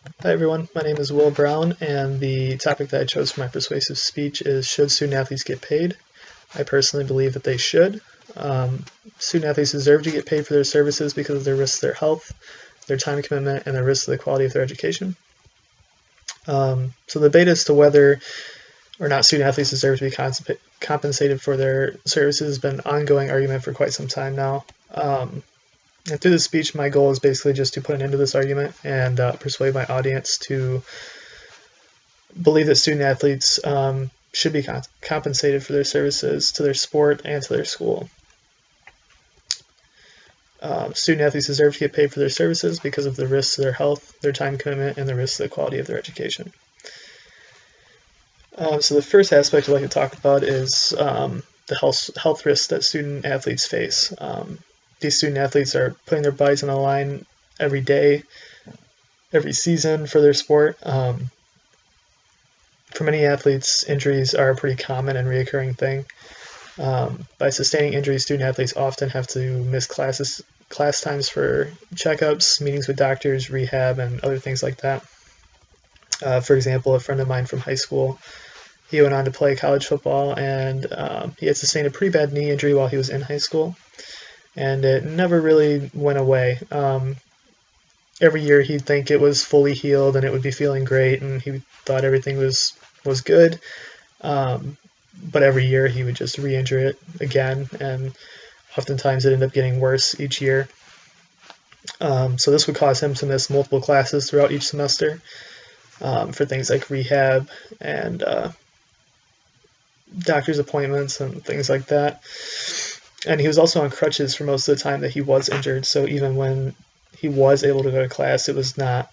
Hi everyone, my name is Will Brown, and the topic that I chose for my persuasive speech is should student athletes get paid? I personally believe that they should. Student athletes deserve to get paid for their services because of their risk to their health, their time commitment, and the risk to the quality of their education. So the debate as to whether or not student athletes deserve to be compensated for their services has been an ongoing argument for quite some time now. And through this speech, my goal is basically just to put an end to this argument and persuade my audience to believe that student athletes should be compensated for their services to their sport and to their school. Student athletes deserve to get paid for their services because of the risks to their health, their time commitment, and the risks to the quality of their education. So the first aspect I'd like to talk about is the health risks that student athletes face. These student athletes are putting their bodies on the line every day, every season for their sport. For many athletes, injuries are a pretty common and reoccurring thing. By sustaining injuries, student athletes often have to miss class times for checkups, meetings with doctors, rehab, and other things like that. For example, a friend of mine from high school, he went on to play college football, and he had sustained a pretty bad knee injury while he was in high school. And it never really went away. Every year he'd think it was fully healed and it would be feeling great, and he thought everything was good. But every year he would just re-injure it again, and oftentimes it ended up getting worse each year. So this would cause him to miss multiple classes throughout each semester for things like rehab and doctor's appointments and things like that. And he was also on crutches for most of the time that he was injured, so even when he was able to go to class, it was not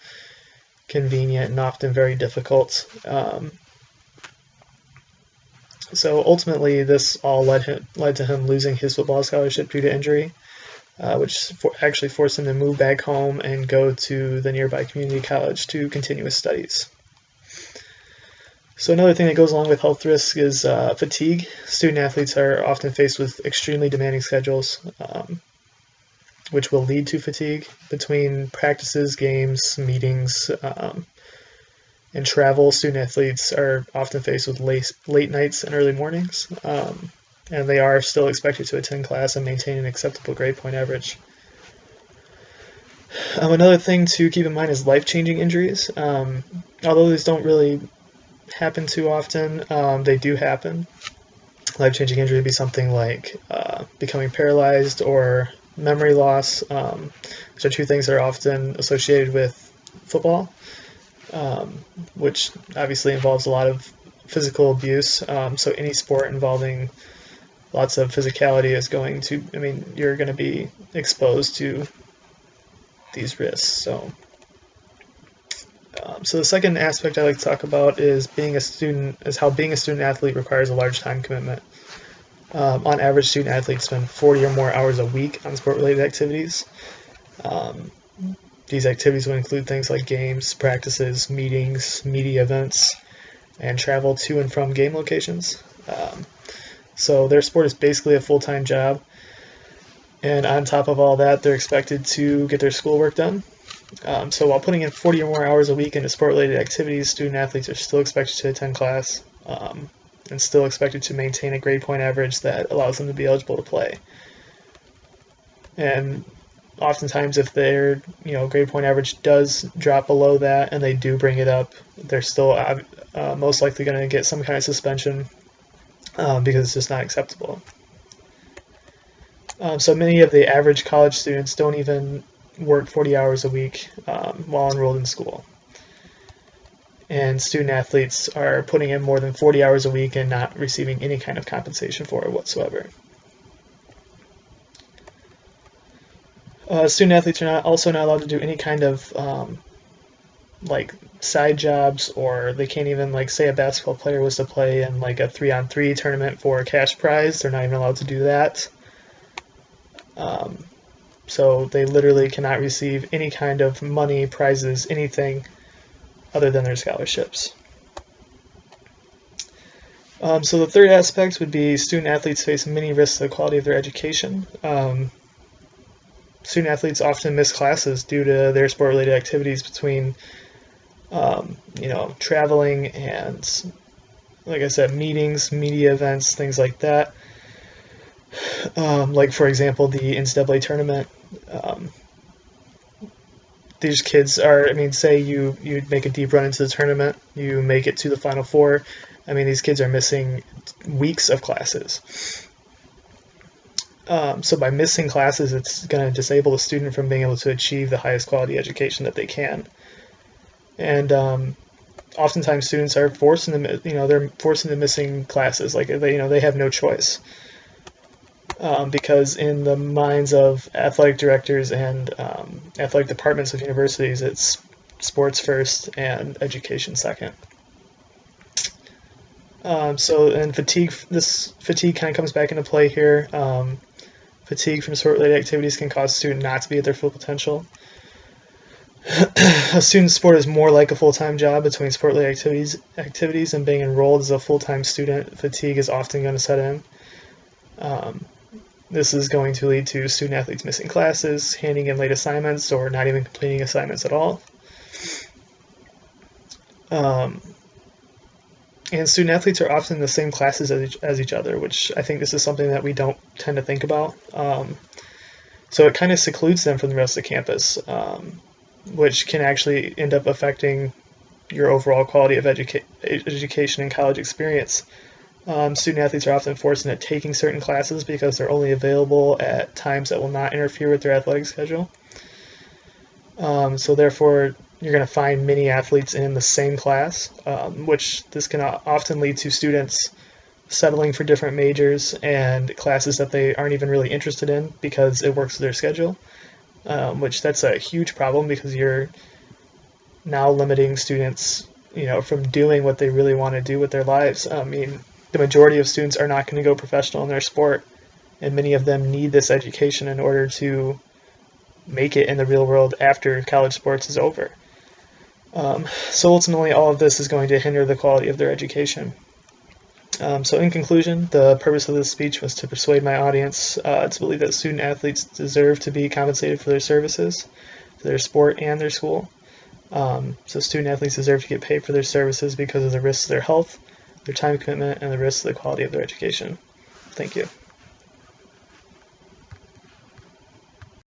convenient and often very difficult. So ultimately, this all led to him losing his football scholarship due to injury, which actually forced him to move back home and go to the nearby community college to continue his studies. So another thing that goes along with health risk is fatigue. Student athletes are often faced with extremely demanding schedules, which will lead to fatigue between practices, games, meetings, and travel. Student athletes are often faced with late nights and early mornings, and they are still expected to attend class and maintain an acceptable grade point average. Another thing to keep in mind is life-changing injuries. Although these don't really happen too often, they do happen. Life-changing injury would be something like becoming paralyzed or memory loss, which are two things that are often associated with football, which obviously involves a lot of physical abuse. So any sport involving lots of physicality is you're going to be exposed to these risks. So the second aspect I like to talk about is how being a student athlete requires a large time commitment. On average, student athletes spend 40 or more hours a week on sport-related activities. These activities will include things like games, practices, meetings, media events, and travel to and from game locations. So their sport is basically a full-time job, and on top of all that, they're expected to get their schoolwork done. So while putting in 40 or more hours a week into sport-related activities, student athletes are still expected to attend class and still expected to maintain a grade point average that allows them to be eligible to play. And oftentimes, if their grade point average does drop below that and they do bring it up, they're still most likely going to get some kind of suspension because it's just not acceptable. So many of the average college students don't even work 40 hours a week while enrolled in school. And student athletes are putting in more than 40 hours a week and not receiving any kind of compensation for it whatsoever. Student athletes are also not allowed to do any kind of side jobs, or they can't even, say a basketball player was to play in a 3-on-3 tournament for a cash prize, they're not even allowed to do that. So they literally cannot receive any kind of money, prizes, anything other than their scholarships. So the third aspect would be student athletes face many risks to the quality of their education. Student athletes often miss classes due to their sport-related activities between traveling and, like I said, meetings, media events, things like that. Like, for example, the NCAA tournament. These kids are, say you make a deep run into the tournament, you make it to the Final Four. These kids are missing weeks of classes. So by missing classes, it's going to disable the student from being able to achieve the highest quality education that they can. And oftentimes students are forced into missing classes. Like they have no choice. Because in the minds of athletic directors and athletic departments of universities, it's sports first and education second. This fatigue kind of comes back into play here. Fatigue from sport-related activities can cause a student not to be at their full potential. A student's sport is more like a full-time job. Between sport-related activities and being enrolled as a full-time student, fatigue is often going to set in. This is going to lead to student-athletes missing classes, handing in late assignments, or not even completing assignments at all. And student-athletes are often in the same classes as each other, which I think this is something that we don't tend to think about. So it kind of secludes them from the rest of the campus, which can actually end up affecting your overall quality of education and college experience. Student-athletes are often forced into taking certain classes because they're only available at times that will not interfere with their athletic schedule. So therefore, you're going to find many athletes in the same class, which this can often lead to students settling for different majors and classes that they aren't even really interested in because it works with their schedule, which that's a huge problem because you're now limiting students, from doing what they really want to do with their lives. The majority of students are not going to go professional in their sport, and many of them need this education in order to make it in the real world after college sports is over. So ultimately, all of this is going to hinder the quality of their education. So in conclusion, the purpose of this speech was to persuade my audience to believe that student athletes deserve to be compensated for their services, to their sport and their school. So student athletes deserve to get paid for their services because of the risks to their health, their time commitment, and the risks to the quality of their education. Thank you.